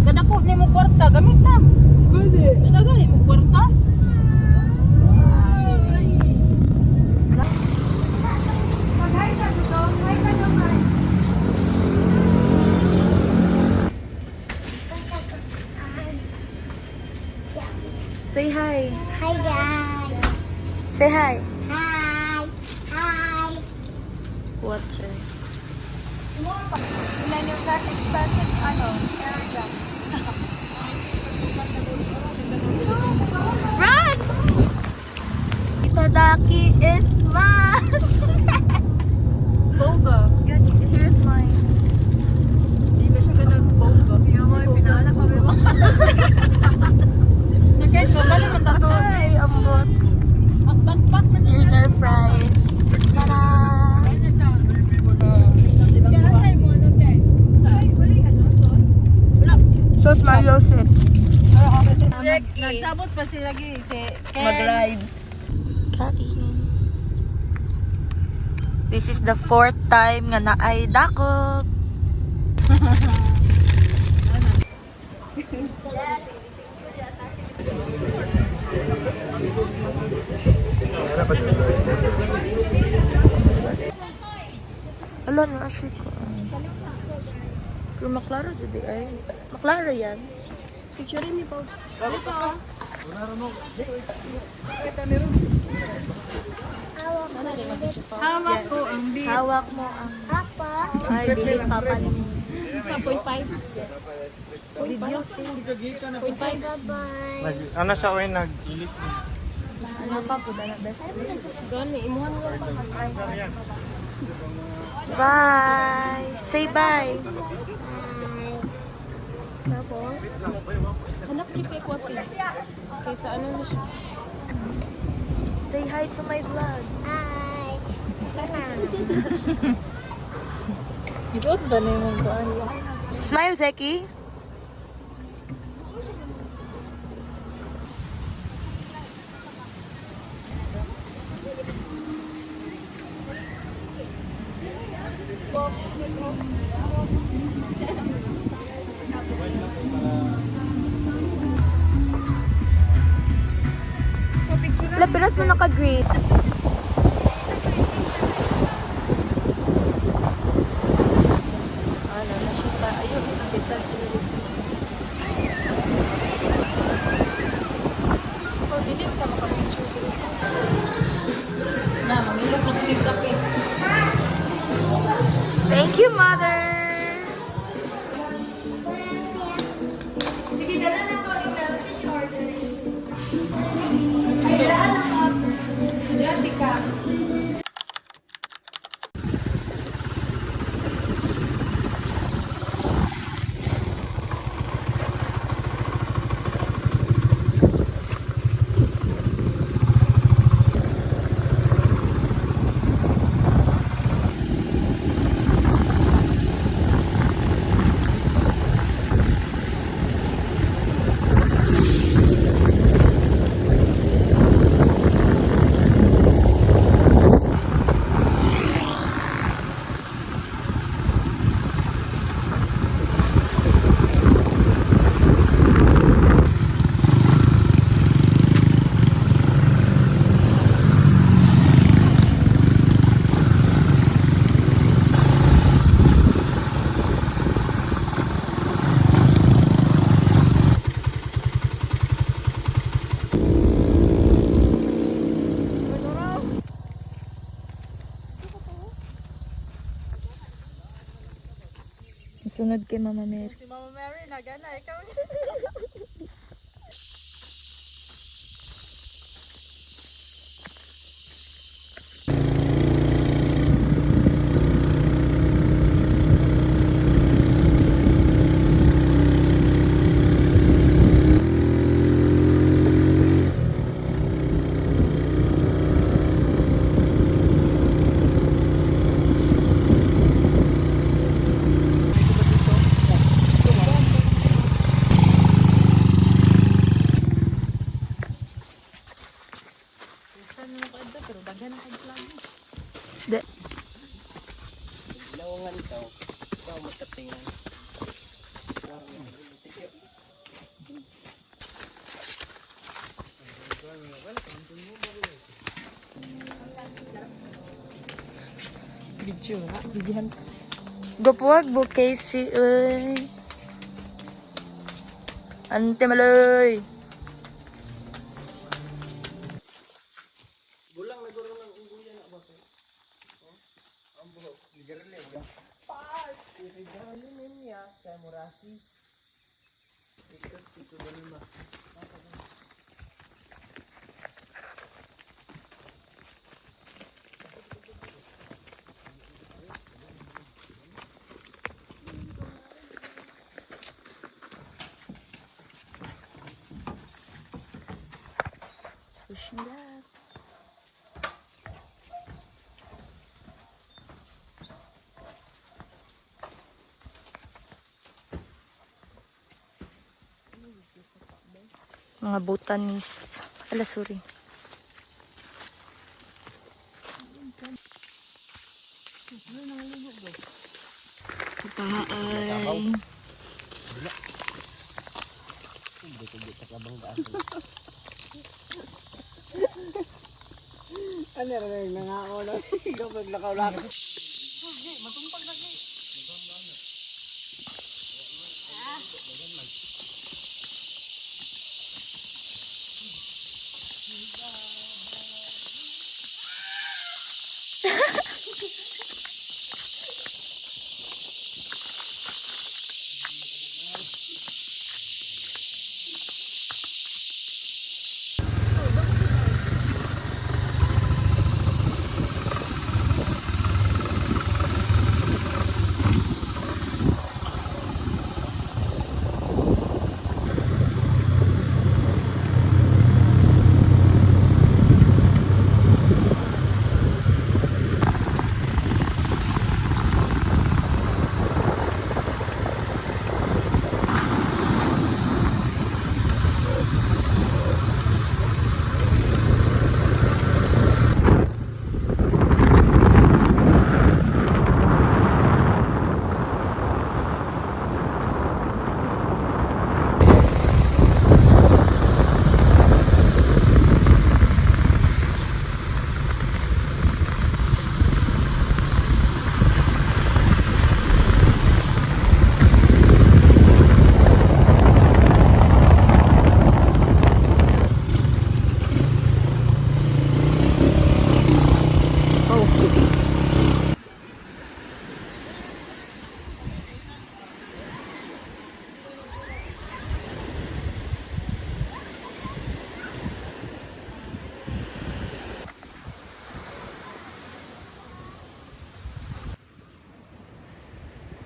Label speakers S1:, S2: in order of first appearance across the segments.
S1: Kadako ni mo kwarta, gamit na. Pwede. Talaga ni mo kwarta.
S2: Say hi.
S3: Hi guys.
S2: Say hi.
S3: Hi. Hi.
S2: Water.
S1: Ilan yung that expensive area?
S2: Run! Itadaki is mine.
S1: Boga.
S2: Here's mine.
S1: Di ba siya ganun boga? Yung mga pinaanak kami mo. Sakit ko, bali man tato.
S2: Hi, ambot.
S1: Backpack man.
S2: Here's our fries. Tada! Sauce Mario Sip.
S1: Nagsabot pa si lagi si Ken.
S2: Mag-rides. Kain. This is the 4th time nga na ay dakop. Ala na asya ko. Pero maklara dito ay. Maklara yan.
S1: Picture ni po. Hawak ko ang beat.
S2: Hawak mo ang
S3: Papa.
S2: ay dili papa ni mo.
S1: Sa 0.5.
S2: Video
S3: Bye-bye.
S4: Ano siya oy nag-ilis ni.
S2: ano pa po dala best.
S1: Gani imuhan mo pa.
S2: Bye. Say bye.
S1: Tapos hanap ni kay Kwati. Kaysa ano na siya.
S2: Say hi to my vlog.
S3: Hi.
S1: Isuot ba na yung kuan?
S2: Smile, Zeki. Lapiras mo naka-green. Ano na siya pa? Ayun, kita sila dito.
S1: Oh, dili ka maka-picture dito. Na, mamilok ng TikTok eh.
S2: Thank you, Mother!
S1: Sige, dala na ko yung meron yung order. Jessica.
S2: Sunod kay Mama Mary.
S1: Si Mama Mary, nagana. Ikaw.
S5: Tangan ikaw. Ikaw matatingan.
S2: Video ha, videohan. Gopwag bu Casey euy. Ante maloy.
S5: Bulang na guro ng unggoy na ba? Ang buhok, ligarle. Pas, irigalo niya kay Murasi. Ito balima.
S2: Pushing back. Mga botanist. Ala, sorry. Pahay.
S5: Ano rin nangako na. Ikaw paglakaw-lakaw.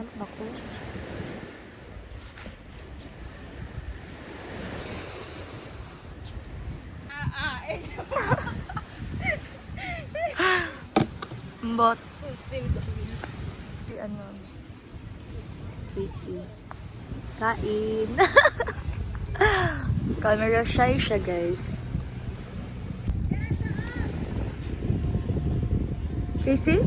S2: Ano ako? Mbot. Si ano? Busy. Kain. Camera shy siya, guys. Casey?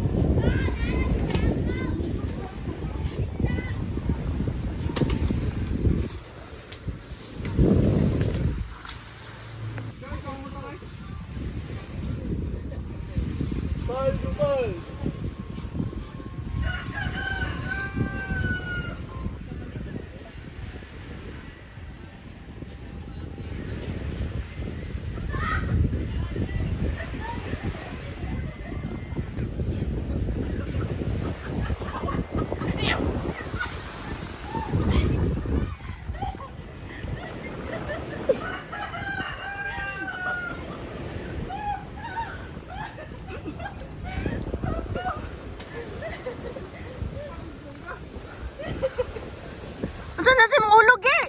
S2: Saan na si mong ulog eh?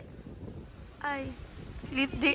S2: Ay, sleep day.